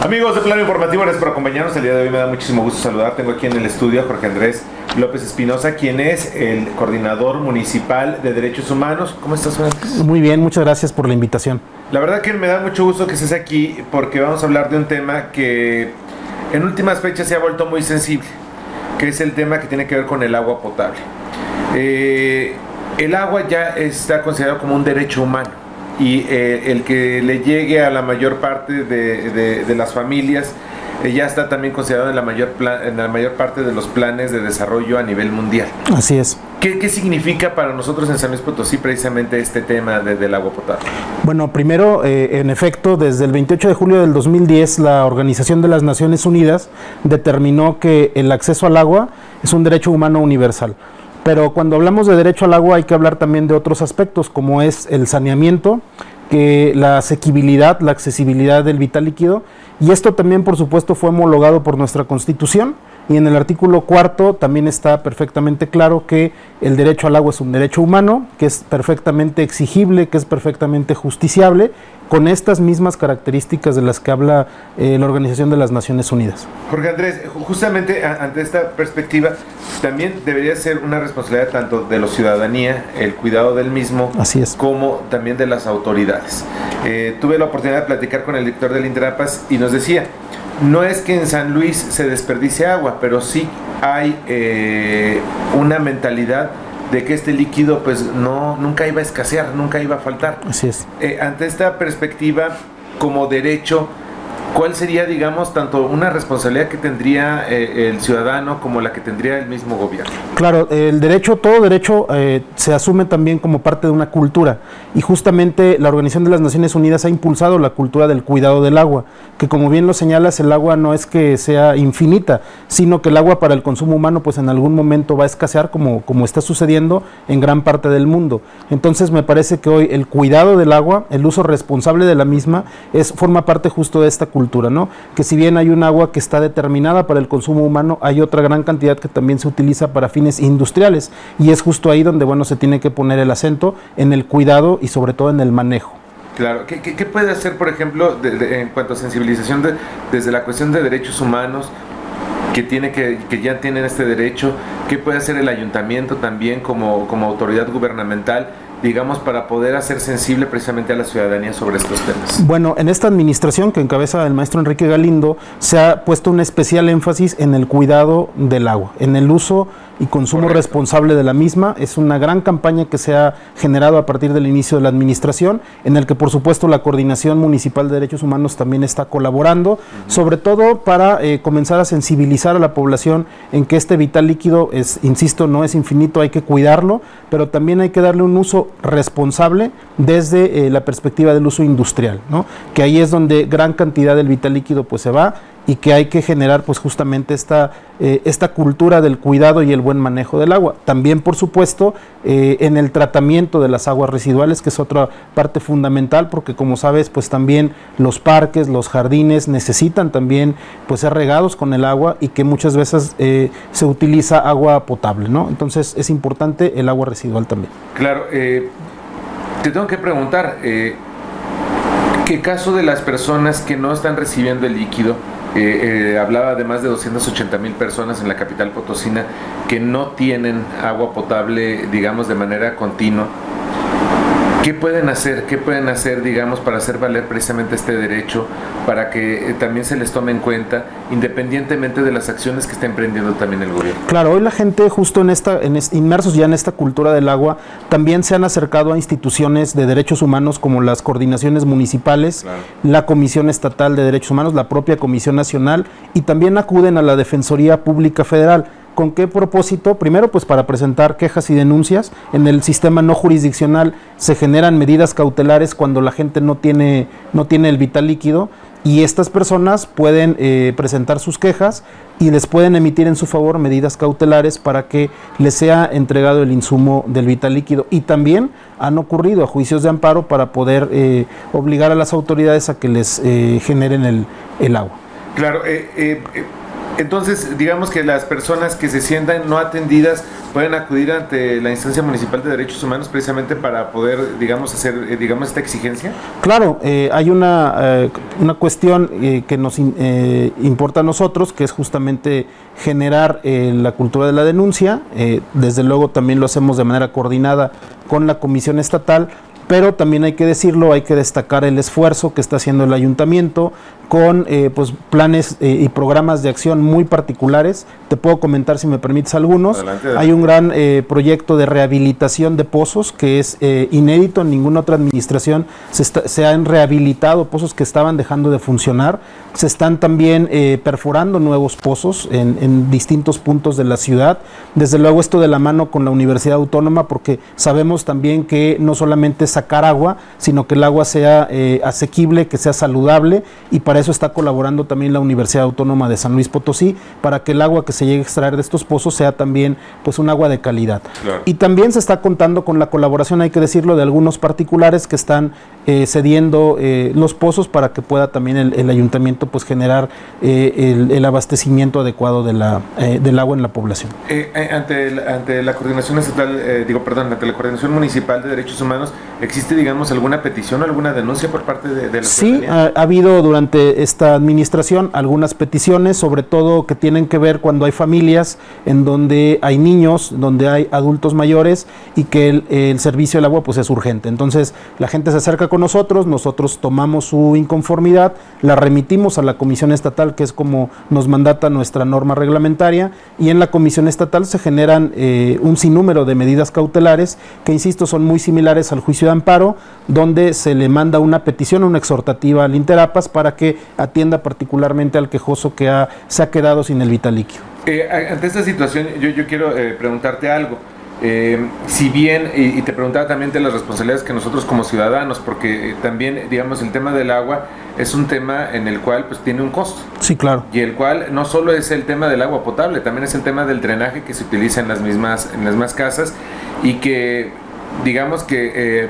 Amigos de Plano Informativo, gracias por acompañarnos. El día de hoy me da muchísimo gusto saludar. Tengo aquí en el estudio a Jorge Andrés López Espinosa, quien es el coordinador municipal de Derechos Humanos. ¿Cómo estás, Jorge? Muy bien, muchas gracias por la invitación. La verdad que me da mucho gusto que estés aquí porque vamos a hablar de un tema que en últimas fechas se ha vuelto muy sensible, que es el tema que tiene que ver con el agua potable. El agua ya está considerado como un derecho humano y el que le llegue a la mayor parte de las familias ya está también considerado en la mayor parte de los planes de desarrollo a nivel mundial. Así es. ¿Qué significa para nosotros en San Luis Potosí precisamente este tema del agua potable? Bueno, primero, en efecto, desde el 28 de julio del 2010, la Organización de las Naciones Unidas determinó que el acceso al agua es un derecho humano universal. Pero cuando hablamos de derecho al agua hay que hablar también de otros aspectos, como es el saneamiento, que la asequibilidad, la accesibilidad del vital líquido, y esto también por supuesto fue homologado por nuestra Constitución, y en el artículo 4 también está perfectamente claro que el derecho al agua es un derecho humano, que es perfectamente exigible, que es perfectamente justiciable, con estas mismas características de las que habla la Organización de las Naciones Unidas. Jorge Andrés, justamente ante esta perspectiva, también debería ser una responsabilidad tanto de la ciudadanía, el cuidado del mismo, así es, como también de las autoridades. Tuve la oportunidad de platicar con el director del Indrapas y nos decía, no es que en San Luis se desperdicie agua, pero sí hay una mentalidad de que este líquido pues nunca iba a escasear, nunca iba a faltar. Así es. Ante esta perspectiva, como derecho, ¿cuál sería, digamos, tanto una responsabilidad que tendría el ciudadano como la que tendría el mismo gobierno? Claro, el derecho, todo derecho se asume también como parte de una cultura, y justamente la Organización de las Naciones Unidas ha impulsado la cultura del cuidado del agua, que como bien lo señalas, el agua no es que sea infinita, sino que el agua para el consumo humano pues en algún momento va a escasear como está sucediendo en gran parte del mundo. Entonces me parece que hoy el cuidado del agua, el uso responsable de la misma, forma parte justo de esta cultura, ¿no? Que si bien hay un agua que está determinada para el consumo humano, hay otra gran cantidad que también se utiliza para fines industriales, y es justo ahí donde, bueno, se tiene que poner el acento en el cuidado y sobre todo en el manejo. Claro, ¿qué puede hacer, por ejemplo, en cuanto a sensibilización desde la cuestión de derechos humanos, que ya tienen este derecho? ¿Qué puede hacer el ayuntamiento también como autoridad gubernamental, digamos, para poder hacer sensible precisamente a la ciudadanía sobre estos temas? Bueno, en esta administración que encabeza el maestro Enrique Galindo, se ha puesto un especial énfasis en el cuidado del agua, en el uso y consumo Correcto. Responsable de la misma. Es una gran campaña que se ha generado a partir del inicio de la administración, en el que por supuesto la Coordinación Municipal de Derechos Humanos también está colaborando, sobre todo para comenzar a sensibilizar a la población en que este vital líquido insisto, no es infinito, hay que cuidarlo, pero también hay que darle un uso responsable desde la perspectiva del uso industrial, ¿no? Que ahí es donde gran cantidad del vital líquido pues se va, y que hay que generar pues justamente esta cultura del cuidado y el buen manejo del agua. También por supuesto en el tratamiento de las aguas residuales, que es otra parte fundamental, porque como sabes pues también los parques, los jardines necesitan también pues ser regados con el agua, y que muchas veces se utiliza agua potable, ¿no? Entonces es importante el agua residual también. Claro, te tengo que preguntar, ¿qué caso de las personas que no están recibiendo el líquido? Hablaba de más de 280,000 personas en la capital potosina que no tienen agua potable, digamos, de manera continua. ¿Qué pueden hacer, digamos, para hacer valer precisamente este derecho, para que también se les tome en cuenta, independientemente de las acciones que está emprendiendo también el gobierno? Claro, hoy la gente justo inmersos ya en esta cultura del agua, también se han acercado a instituciones de derechos humanos como las coordinaciones municipales, claro, la Comisión Estatal de Derechos Humanos, la propia Comisión Nacional, y también acuden a la Defensoría Pública Federal. ¿Con qué propósito? Primero, pues para presentar quejas y denuncias. En el sistema no jurisdiccional se generan medidas cautelares cuando la gente no tiene el vital líquido, y estas personas pueden presentar sus quejas y les pueden emitir en su favor medidas cautelares para que les sea entregado el insumo del vital líquido. Y también han ocurrido a juicios de amparo para poder obligar a las autoridades a que les generen el agua. Claro, entonces digamos que las personas que se sientan no atendidas pueden acudir ante la instancia municipal de derechos humanos precisamente para poder, digamos, hacer, digamos, esta exigencia. Claro, hay una cuestión que nos importa a nosotros, que es justamente generar la cultura de la denuncia. Desde luego también lo hacemos de manera coordinada con la Comisión Estatal, pero también hay que decirlo, hay que destacar el esfuerzo que está haciendo el ayuntamiento con pues planes y programas de acción muy particulares. Te puedo comentar, si me permites, algunos. Adelante. Hay un gran proyecto de rehabilitación de pozos que es inédito. En ninguna otra administración se han rehabilitado pozos que estaban dejando de funcionar. Se están también perforando nuevos pozos en distintos puntos de la ciudad. Desde luego esto de la mano con la Universidad Autónoma, porque sabemos también que no solamente sacar agua, sino que el agua sea asequible, que sea saludable, y para eso está colaborando también la Universidad Autónoma de San Luis Potosí, para que el agua que se llegue a extraer de estos pozos sea también pues un agua de calidad. Claro. Y también se está contando con la colaboración, hay que decirlo, de algunos particulares que están cediendo los pozos para que pueda también el ayuntamiento pues generar el abastecimiento adecuado del agua en la población. Ante la coordinación estatal, ante la coordinación municipal de derechos humanos, ¿existe, digamos, alguna petición o alguna denuncia por parte de la ciudadanía? Sí, ha habido durante esta administración algunas peticiones, sobre todo que tienen que ver cuando hay familias en donde hay niños, donde hay adultos mayores y que el servicio del agua pues es urgente. Entonces la gente se acerca con nosotros tomamos su inconformidad, la remitimos a la Comisión Estatal, que es como nos mandata nuestra norma reglamentaria, y en la Comisión Estatal se generan un sinnúmero de medidas cautelares que, insisto, son muy similares al juicio de amparo, donde se le manda una petición, una exhortativa al Interapas para que atienda particularmente al quejoso que se ha quedado sin el vital líquido. Ante esta situación, yo quiero preguntarte algo. Si bien, y te preguntaba también de las responsabilidades que nosotros como ciudadanos, porque también, digamos, el tema del agua es un tema en el cual pues tiene un costo. Sí, claro. Y el cual no solo es el tema del agua potable, también es el tema del drenaje que se utiliza en las mismas casas, y que digamos que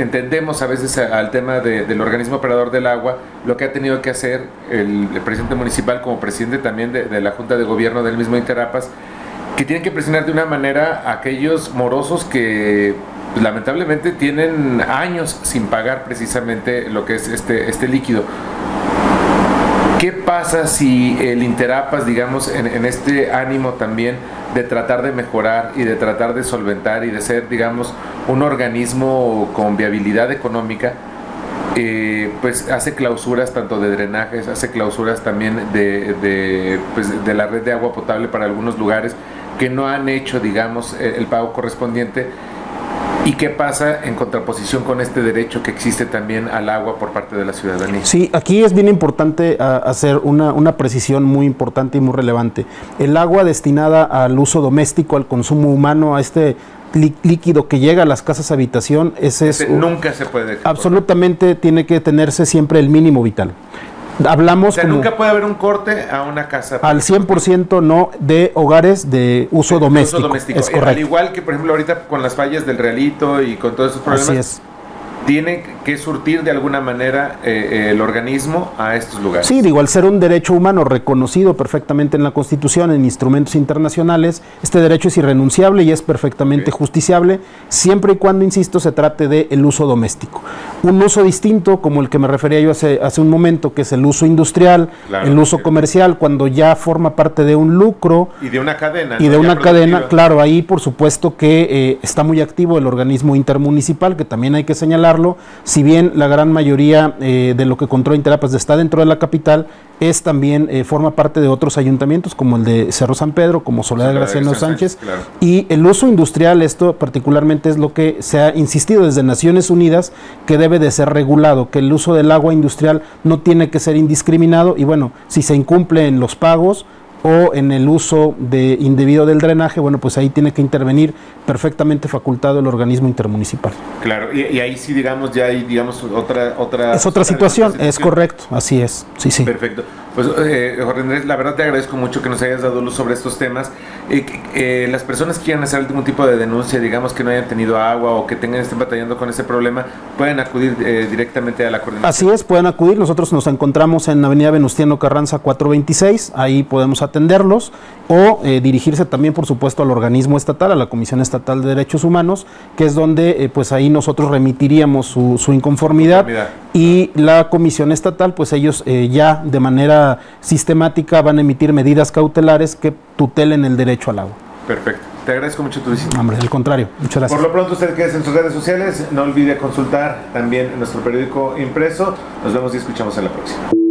entendemos a veces al tema del organismo operador del agua, lo que ha tenido que hacer el presidente municipal como presidente también de la Junta de Gobierno del mismo Interapas, que tienen que presionar de una manera a aquellos morosos que pues, lamentablemente tienen años sin pagar precisamente lo que es este líquido. ¿Qué pasa si el Interapas, digamos, en este ánimo también de tratar de mejorar y de tratar de solventar y de ser, digamos, un organismo con viabilidad económica, pues hace clausuras tanto de drenajes, hace clausuras también de la red de agua potable para algunos lugares que no han hecho, digamos, el pago correspondiente? ¿Y qué pasa en contraposición con este derecho que existe también al agua por parte de la ciudadanía? Sí, aquí es bien importante hacer una precisión muy importante y muy relevante. El agua destinada al uso doméstico, al consumo humano, a este líquido que llega a las casas habitación, nunca se puede. Absolutamente tiene que tenerse siempre el mínimo vital. Hablamos, o sea, nunca puede haber un corte a una casa. Al 100% no, de hogares de uso doméstico. Uso doméstico. Es correcto. Al igual que, por ejemplo, ahorita con las fallas del Realito y con todos esos problemas. Así es. Tiene que surtir de alguna manera el organismo a estos lugares. Sí, digo, al ser un derecho humano reconocido perfectamente en la Constitución, en instrumentos internacionales, este derecho es irrenunciable y es perfectamente justiciable, siempre y cuando, insisto, se trate del uso doméstico. Un uso distinto, como el que me refería yo hace un momento, que es el uso industrial, claro, el uso comercial, cuando ya forma parte de un lucro. Y de una cadena. Y de una cadena, claro, ahí por supuesto que está muy activo el organismo intermunicipal, que también hay que señalar. Si bien la gran mayoría de lo que controla Interapas está dentro de la capital, también forma parte de otros ayuntamientos como el de Cerro San Pedro, como Soledad Graciano Sánchez, claro. Y el uso industrial, esto particularmente es lo que se ha insistido desde Naciones Unidas, que debe de ser regulado, que el uso del agua industrial no tiene que ser indiscriminado, y bueno, si se incumple en los pagos o en el uso indebido del drenaje, bueno, pues ahí tiene que intervenir perfectamente facultado el organismo intermunicipal. Claro, y ahí sí, digamos, ya hay, digamos, otra... Es otra situación, es correcto, así es, sí. Perfecto. Pues, Jorge Andrés, la verdad te agradezco mucho que nos hayas dado luz sobre estos temas. Las personas que quieran hacer algún tipo de denuncia, digamos que no hayan tenido agua o que estén batallando con ese problema, pueden acudir directamente a la coordinación. Así es, pueden acudir. Nosotros nos encontramos en Avenida Venustiano Carranza 426, ahí podemos atenderlos, o dirigirse también, por supuesto, al organismo estatal, a la Comisión Estatal de Derechos Humanos, que es donde pues ahí nosotros remitiríamos su inconformidad, y la Comisión Estatal, pues ellos ya de manera sistemática van a emitir medidas cautelares que tutelen el derecho al agua. Perfecto. Te agradezco mucho tu visita. Hombre, al contrario. Muchas gracias. Por lo pronto, usted quede en sus redes sociales. No olvide consultar también nuestro periódico impreso. Nos vemos y escuchamos en la próxima.